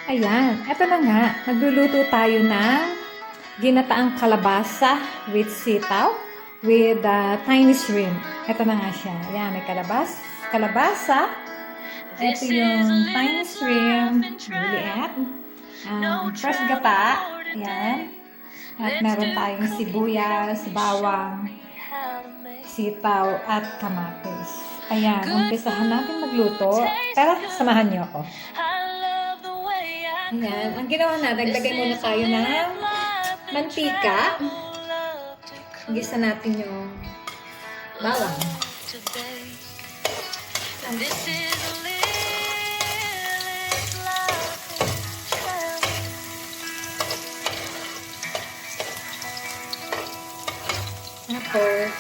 Ayan, eto na nga. Magluluto tayo ng ginataang kalabasa with sitaw with tiny shrimp. Eto na nga siya. Ayan, may kalabasa. Ito yung tiny shrimp. Liliit. Fresh gata. Ayan. At meron tayong sibuyas, bawang, sitaw, at kamatis. Ayan, umpisahan natin magluto. Tara, samahan niyo ako. Ayan, ang ginawa natin, naglagay muna tayo ng mantika. Gisa natin yung bawang. Tapos,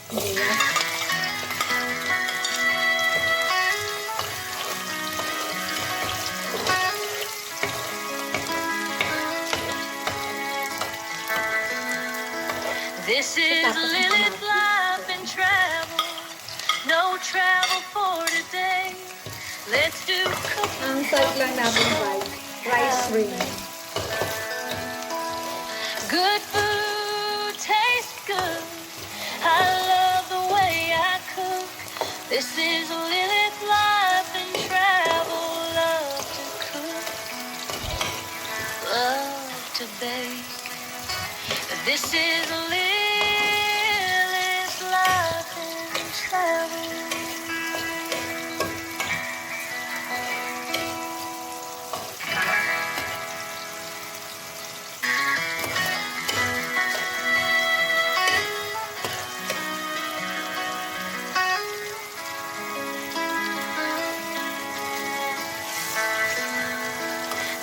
sibuyas. This is Lilith life and travel. No travel for today. Let's do Ang cooking. salt lang natin rice ring. Good food tastes good. I love the way I cook. This is Lilith life and travel. Love to cook. Love to bake. This is Lilith life and travel.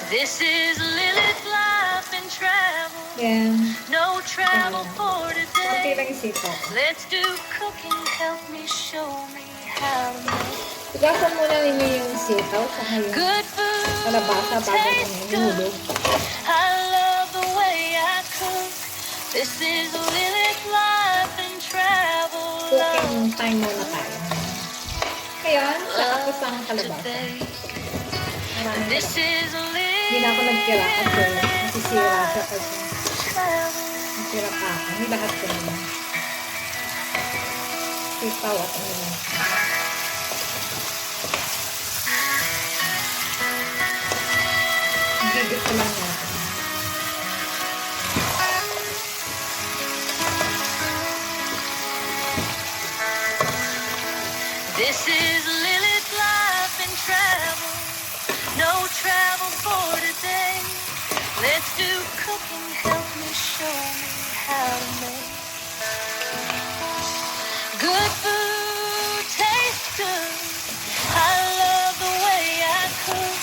This is Lilith life and travel. Yan. No travel for Konti today. lang yung sitaw. Let's do cooking. Help me, show me how to make Tugasan muna ninyo yung sitaw saka yung good food. kalabasa bago Tastes nyo good. ihulog. I love the way I cook. This is Lilith life and travel. Cooking time muna tayo. Ngayon, tapos ang To kalabasa. bake. Maraming This kalabasa. is Hindi na ako nagtira kasi masisira siya kasi travel. masira pa ako. Hindi lahat ko naman. Sitaw at ano lang. Gigit ko lang natin. This is Lilith life and travel. No travel for today. Let's do cooking. Help me, show me how to make good food tastes good. I love the way I cook.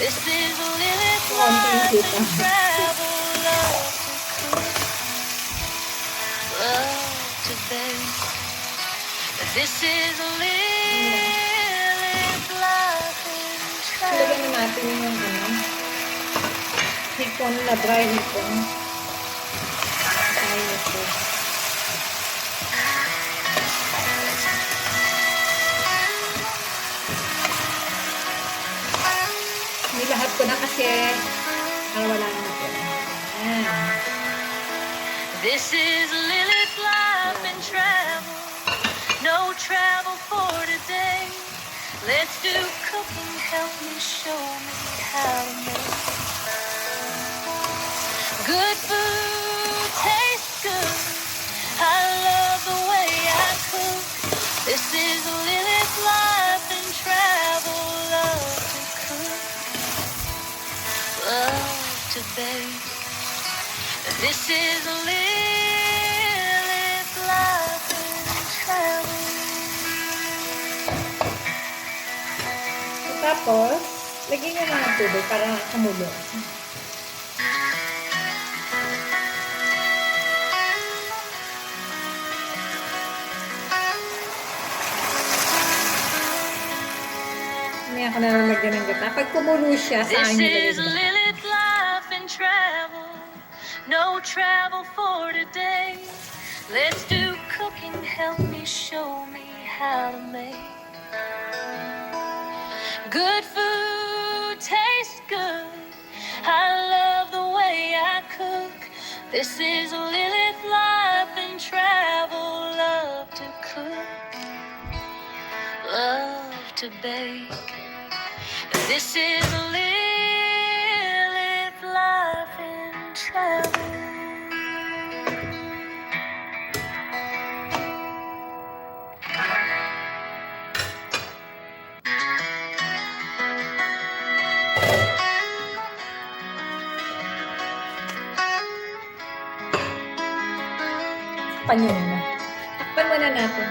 This is Lilith life and travel. Love to cook. Love to bake. This is Lilith life and Ilagyan travel. na natin yung hipon na dry hipon. Ay, ito. Nilahat ko na kasi para wala na natin. Ayan. This is Lilith life and travel. No travel for today. Let's do cooking. Help me, show me how to make good food tastes good. I love the way I cook. This is Lilith life and travel. Love to cook. Love to bake. This is Lilith life and travel. Tapos, lagyan nyo na ng tubig para kumulo. May ako na lalagyan ng gata. Pag kumulo siya, sa This akin nilagay is yung gata. Lilith life and travel. No travel for today. Let's do cooking. Help me, show me how to make good food This is Lilith life and travel. Love to cook, love to bake. This is Lilith life and travel. Takpan nyo muna. Takpan muna natin.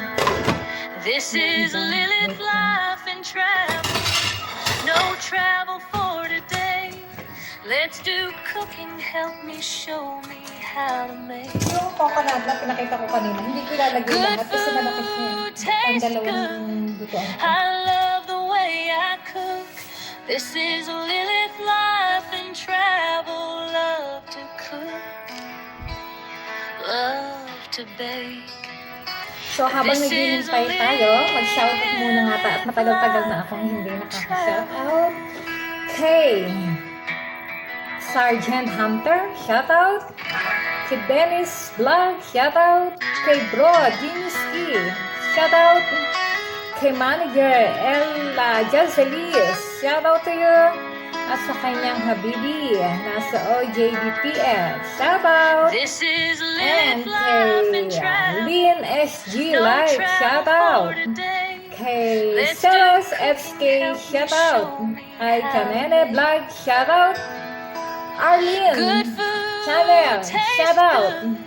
This is Lilith life and travel. No travel for today. Let's do cooking. Help me, show me how to make. Yung coconut na pinakita ko kanina, hindi ko ilalagay Good lahat kasi malaki siya. food, Pang taste dalawang dutuan. I love the way I cook. This is Lilith life and travel. Love to cook, love to bake. So habang naghihintay tayo, mag-shoutout muna nga ta at matagal-tagal na akong hindi nakaka-shoutout. Kay Sergeant Hunter, shoutout. Kay Dennis Vlog, shoutout. Kay Bro Diniski, shoutout. Kay Manager Ella Jazelis, shoutout to you. At sa kanyang habibi, nasa OJDPS, shoutout. This is And Lilith life and kay travel. Lynn SG No Live, travel shoutout. for today. Kay Let's Celos do FK, cooking, shoutout. help me Kay show me Kanene Vlog, shoutout. Good Arlene food, Channel, taste shoutout. good.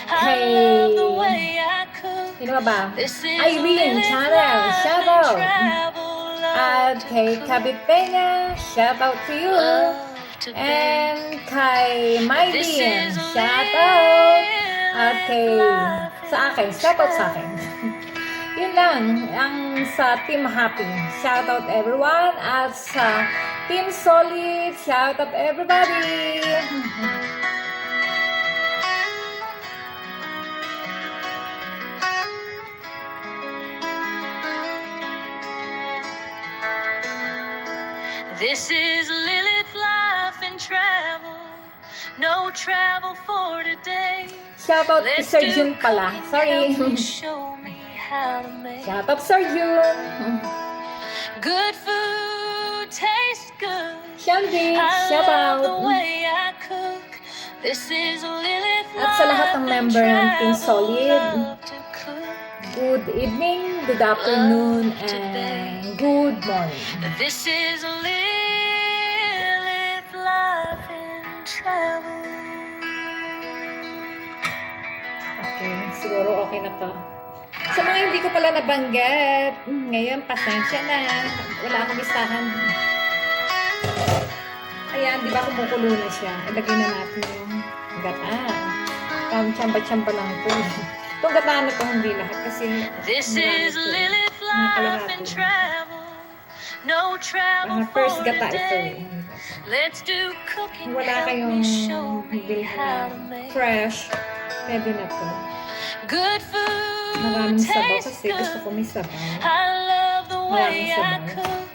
I Kay love the way I cook. sino ba ba? This is Irene Lilith Channel, life and shoutout. travel. At Love kay to cook, Kabit Peña, shoutout to you. love to bake. And kay This Mylene, is shoutout. At Lilith kay life sa akin, and shoutout sa akin. travel. Yun lang ang sa Team Happy. Shoutout everyone. At sa Team Solid, shoutout everybody. This is Lilith life and travel. No travel for today. Shoutout kay Let's Sir do Jun pala. cooking, Sorry. help me, show me how to make. Shoutout Sir Jun. Good food tastes good. Shandy, I love the shoutout. way I cook. This is Lilith At sa lahat ng life and member ng Team travel. Solid, Love to cook, good evening, good afternoon, and good morning. this is Lilith life and travel. Okay, siguro okay na to. Sa mga hindi ko pala nabanggit, ngayon pasensya na. Wala akong listahan. Ayan, di ba kumukulo na siya? Ilagay na natin yung gata. Tsamba-tsamba lang ito. Itong gata na to, hindi lahat. Kasi This marami is to. Lilith Mga life kalahati. and travel. No travel Mga first for gata ito today. eh. Let's do cooking. Kung wala Help kayong me, show me bilhin how to na make. fresh, pwede na to. Good food Maraming sabaw tastes kasi gusto ko good. may sabaw. I love the way Maraming I sabaw. cook.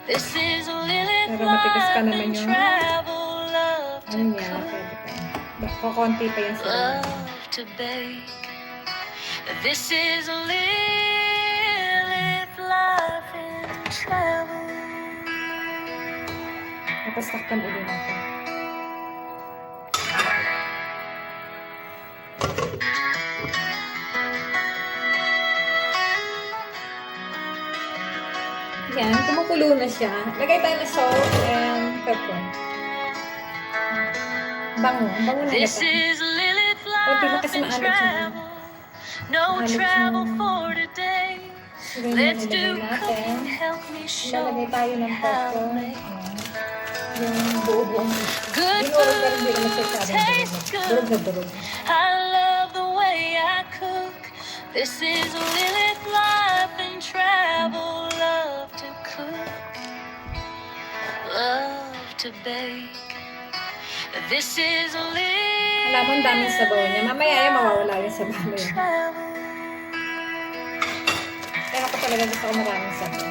This is Lilith Pero matigas pa life naman and yung travel. Love to ano niya, cook, pwede pa. Kukunti pa yan sa love to bake. This is Lilith life and travel. Tapos takpan ulit natin. Yan, kumukulo na siya. Lagay tayo ng salt and pepper. Bango. Bango na This gata. is Lilith Konti lang life kasi and maalat yung travel. No maalat travel yung- for today. Sige, Let's nilagay do natin. cooking. Help me show Ilalagay me tayo ng how pepper. to make. Ayan. Yung buo-buong. Good Dinurog pero hindi naman food siya tastes durog na good. durog. I love the way I cook. This is Lilith life and travel. Love to cook, love to bake. This is Lilith. Alam mo, ang daming sabaw niya. Mamaya ay mawawala yung sabaw na yun. travel. Kaya ako talaga gusto ko maraming sabaw.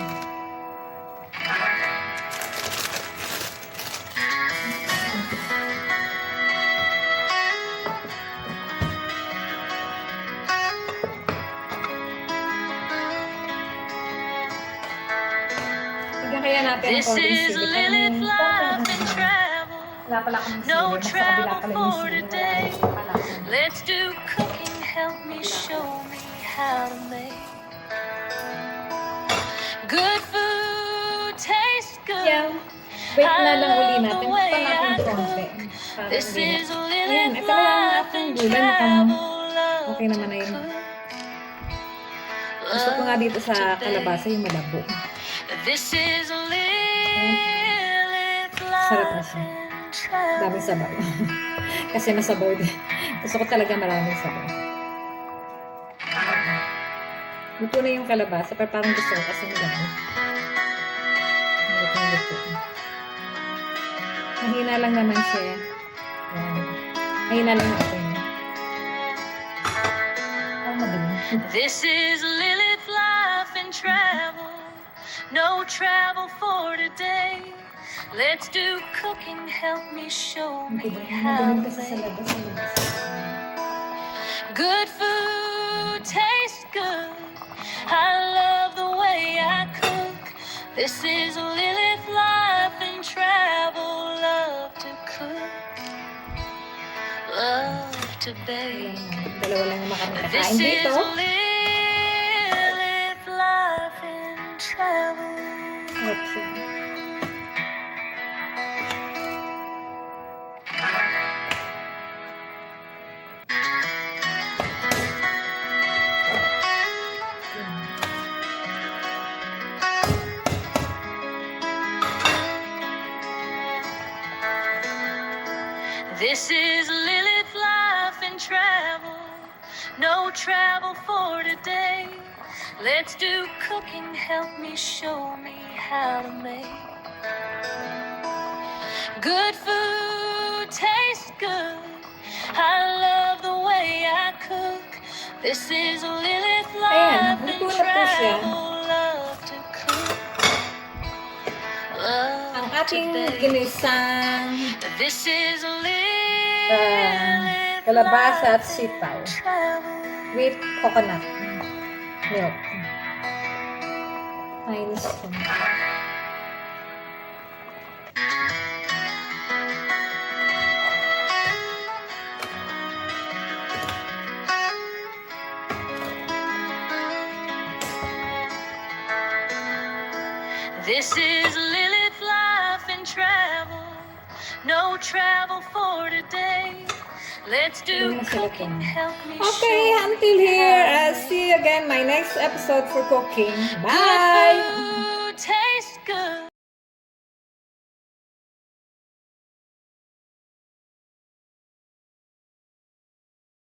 natin ang This konting is sili. Lilith life and travel. Wala pala akong sili. No Nasa kabila travel pala yung for sili. today. Wala pala akong- Let's do cooking. Help me, show me how to make good food. Taste good. Yan. Wait na lang uli natin. Pa natin konti. Para This hindi is na- Lilith ito lang ang life ating and gulay. Mukhang travel. okay naman na yun. Gusto ko nga dito sa kalabasa yung malabo. This is Lilith Sarap na life siya. and travel. Daming sabaw. Kasi masabaw din. Gusto ko talaga maraming sabaw. Luto na yung kalabasa, pero parang gusto ko kasi malabo. Luto. Mahina lang naman siya. Yan. Mahina lang yung apoy niya. Oh, madali. This is Lilith life and travel. No travel for today. Let's do cooking. Help me, show me how Madilim to kasi sa make labas. good food. Taste good. I love the way I cook. This is Lilith life and travel. Love to cook. Love to bake. Dalawa lang naman kami This kakain is dito. Lilith life and travel. Sarap siya. This is Lilith life and travel. No travel for today. Let's do cooking. Help me, show me how to make good food. Taste good. I love the way I cook. This is Lilith life and luto na po siya. travel. Love to cook. Love Ang to ating bake. ginisang This is kalabasa at sitaw with coconut milk. Tiny spoon. This is Lilith life and travel. No travel for today. Let's do Yung cooking. masarap Help me, Okay, show me until here. how to I'll see you again my next episode for cooking. make Bye! good food. Taste good.